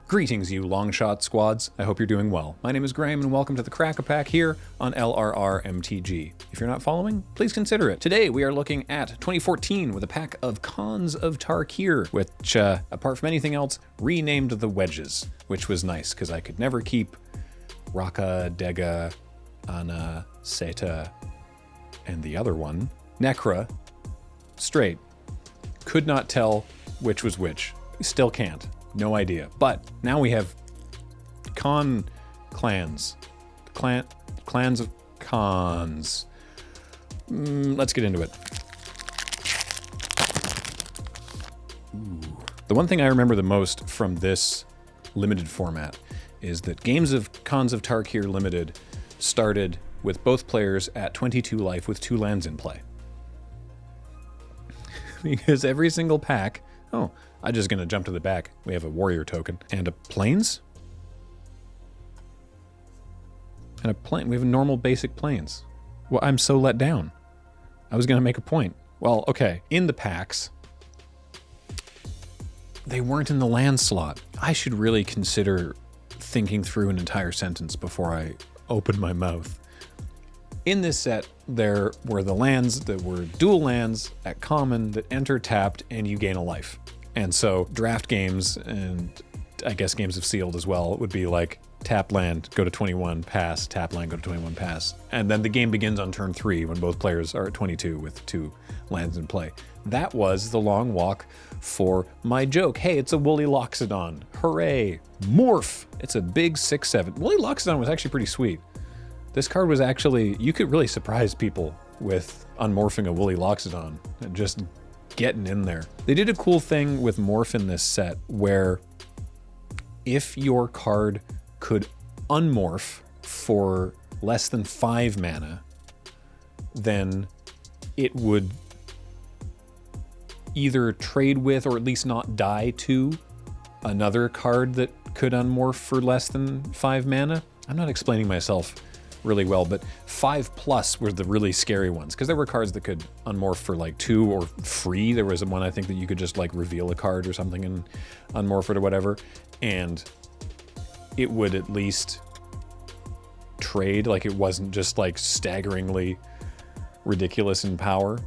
Greetings, you long-shot squads. I hope you're doing well. My name is Graham, and welcome to the Crack-A-Pack here on LRRMTG. If you're not following, please consider it. Today, we are looking at 2014 with a pack of Khans of Tarkir, which, apart from anything else, renamed the Wedges, which was nice, because I could never keep Raka, Dega, Ana, Seta, and the other one, Necra, straight. Could not tell which was which. Still can't. No idea. But now we have clans. Clans of Khans. Let's get into it. Ooh. The one thing I remember the most from this limited format is that Games of Khans of Tarkir Limited started with both players at 22 life with 2 lands in play. Because every single pack... Oh, I'm just going to jump to the back. We have a warrior token and a plains. And a plane. We have normal basic plains. Well, I'm so let down. I was going to make a point. Well, okay. In the packs, they weren't in the land slot. I should really consider thinking through an entire sentence before I open my mouth. In this set, there were the lands that were dual lands at common that enter tapped and you gain a life. And so draft games, and I guess games of sealed as well, would be like tap land, go to 21, pass, tap land, go to 21, pass. And then the game begins on turn 3 when both players are at 22 with 2 lands in play. That was the long walk for my joke. Hey, it's a woolly Loxadon. Hooray. Morph. It's a big 6/7. Woolly Loxadon was actually pretty sweet. This card was actually, you could really surprise people with unmorphing a woolly Loxadon and just getting in there. They did a cool thing with morph in this set where if your card could unmorph for less than 5 mana, then it would either trade with or at least not die to another card that could unmorph for less than 5 mana. I'm not explaining myself really well, but 5+ were the really scary ones because there were cards that could unmorph for like 2 or free. There was one I think that you could just like reveal a card or something and unmorph it or whatever, and it would at least trade. Like it wasn't just like staggeringly ridiculous in power.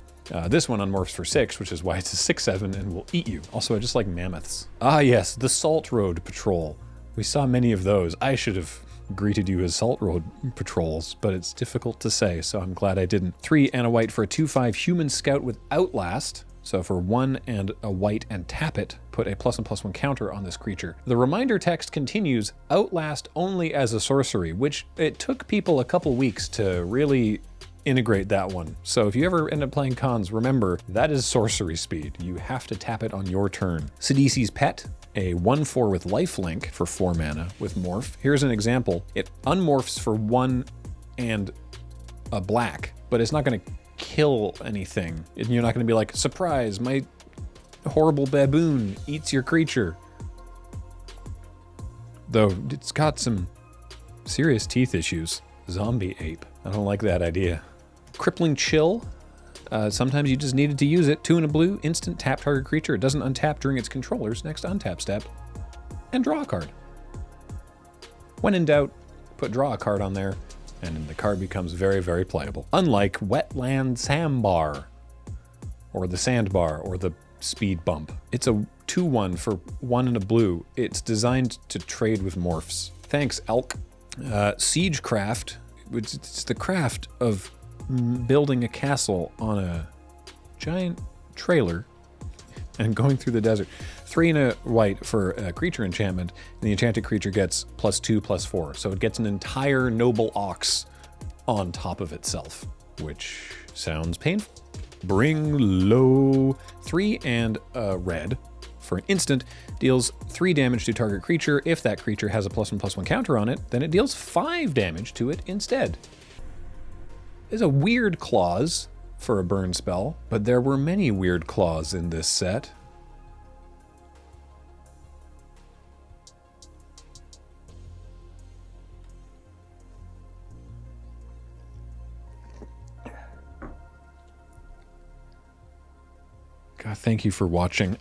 This one unmorphs for 6, which is why it's a 6/7 and will eat you. Also, I just like mammoths. Ah yes, the Salt Road Patrol. We saw many of those. I should have greeted you as Salt Road Patrols, but it's difficult to say, so I'm glad I didn't. 3 and a white for a 2/5 Human Scout with Outlast. So for 1 and a white and tap it, put a +1/+1 counter on this creature. The reminder text continues, Outlast only as a sorcery, which it took people a couple weeks to really integrate that one. So if you ever end up playing Khans, remember, that is sorcery speed. You have to tap it on your turn. Sidisi's Pet, a 1/4 with lifelink for 4 mana with morph. Here's an example. It unmorphs for 1 and a black, but it's not going to kill anything. And you're not going to be like, surprise, my horrible baboon eats your creature. Though it's got some serious teeth issues. Zombie ape. I don't like that idea. Crippling Chill. Sometimes you just needed to use it. 2 and a blue, instant tap target creature. It doesn't untap during its controller's next untap step. And draw a card. When in doubt, put draw a card on there, and the card becomes very, very playable. Unlike Wetland Sandbar, or the Sandbar, or the Speed Bump. It's a 2/1 for 1 and a blue. It's designed to trade with morphs. Thanks, Elk. Siegecraft, which it's the craft of building a castle on a giant trailer and going through the desert. 3 and a white for a creature enchantment, and the enchanted creature gets +2/+4. So it gets an entire noble ox on top of itself, which sounds painful. Bring low. 3 and a red for an instant, deals 3 damage to target creature. If that creature has a +1/+1 counter on it, then it deals 5 damage to it instead. It's a weird clause for a burn spell, but there were many weird claws in this set. God, thank you for watching.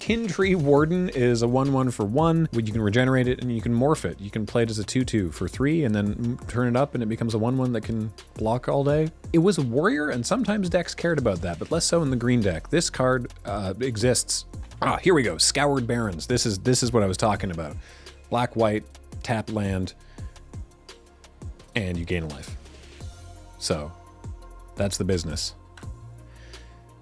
Kin Tree Warden is a 1/1 for 1. You can regenerate it and you can morph it. You can play it as a 2/2 for 3 and then turn it up and it becomes a 1/1 that can block all day. It was a warrior and sometimes decks cared about that, but less so in the green deck. This card exists. Ah, here we go. Scoured Barrens. This is what I was talking about. Black, white, tap land, and you gain a life. So that's the business.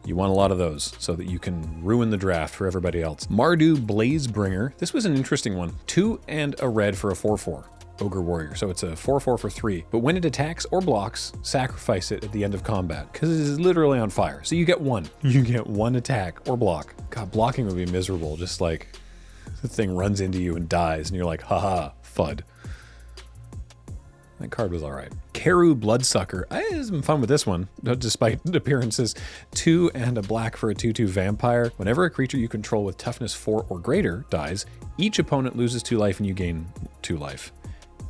You want a lot of those so that you can ruin the draft for everybody else. Mardu Blazebringer. This was an interesting one. 2 and a red for a 4/4 Ogre Warrior. So it's a 4/4 for 3. But when it attacks or blocks, sacrifice it at the end of combat because it is literally on fire. So you get 1. You get 1 attack or block. God, blocking would be miserable. Just like the thing runs into you and dies and you're like, haha, FUD. That card was all right. Karu Bloodsucker. I had some fun with this one, despite appearances. 2 and a black for a 2/2 vampire. Whenever a creature you control with toughness 4 or greater dies, each opponent loses 2 life and you gain 2 life.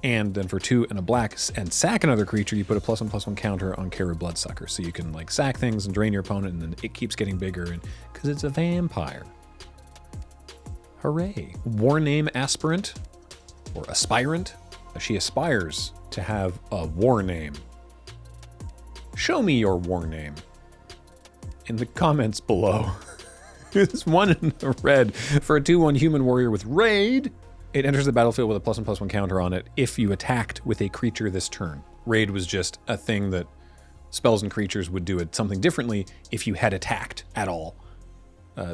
And then for 2 and a black and sack another creature, you put a +1/+1 counter on Karu Bloodsucker. So you can like sack things and drain your opponent and then it keeps getting bigger and because it's a vampire. Hooray. Warname Aspirant or Aspirant. She aspires to have a war name. Show me your war name in the comments below. It's 1 in the red for a 2/1 human warrior with raid. It enters the battlefield with a +1/+1 counter on it if you attacked with a creature this turn. Raid was just a thing that spells and creatures would do it something differently if you had attacked at all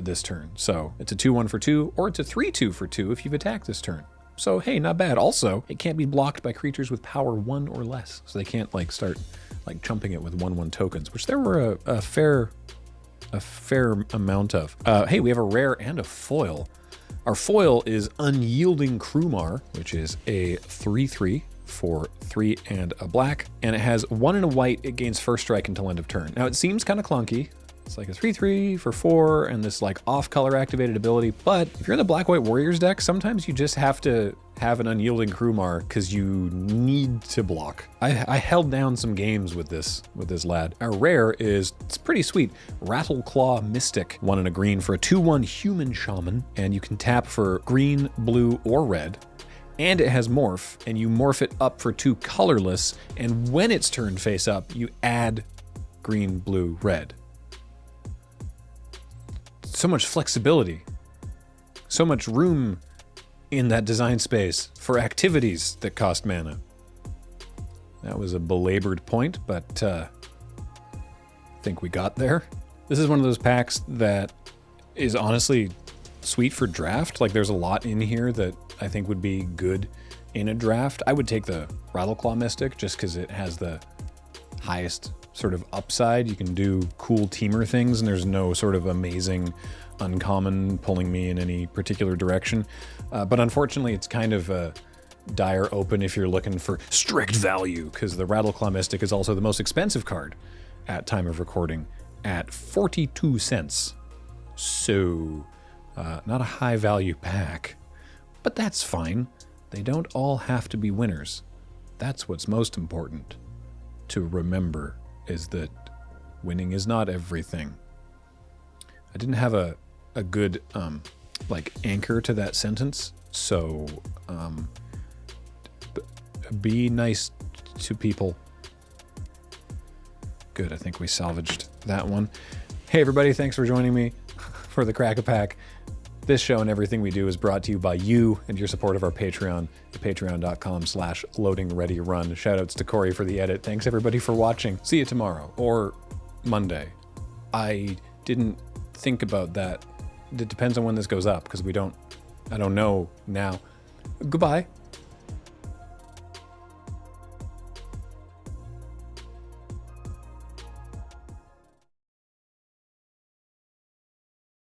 this turn. So it's a 2/1 for 2 or it's a 3/2 for 2 if you've attacked this turn. So, hey, not bad. Also, it can't be blocked by creatures with power 1 or less. So they can't like start like chumping it with 1/1 tokens, which there were a fair amount of. Hey, we have a rare and a foil. Our foil is Unyielding Krumar, which is a 3/3 for 3 and a black. And it has 1 and a white. It gains first strike until end of turn. Now, it seems kind of clunky. It's like a 3/3 for 4 and this like off-color activated ability. But if you're in the Black-White Warriors deck, sometimes you just have to have an Unyielding Krumar because you need to block. I held down some games with this lad. Our rare is, it's pretty sweet, Rattle Claw Mystic. 1 and a green for a 2/1 human shaman. And you can tap for green, blue, or red. And it has morph, and you morph it up for 2 colorless. And when it's turned face up, you add green, blue, red. So much flexibility, so much room in that design space for activities that cost mana. That was a belabored point, but I think we got there. This is one of those packs that is honestly sweet for draft. Like there's a lot in here that I think would be good in a draft. I would take the Rattleclaw Mystic just because it has the highest sort of upside. You can do cool teamer things and there's no sort of amazing uncommon pulling me in any particular direction. But unfortunately it's kind of a dire open if you're looking for strict value because the Rattleclaw Mystic is also the most expensive card at time of recording at 42 cents. So not a high value pack, but that's fine. They don't all have to be winners. That's what's most important to remember, is that winning is not everything. I didn't have a good like anchor to that sentence, so be nice to people. Good, I think we salvaged that one. Hey everybody, thanks for joining me for the Crack-A-Pack. This show and everything we do is brought to you by you and your support of our Patreon at patreon.com/loadingreadyrun. Shoutouts to Corey for the edit. Thanks everybody for watching. See you tomorrow or Monday. I didn't think about that. It depends on when this goes up because I don't know now. Goodbye.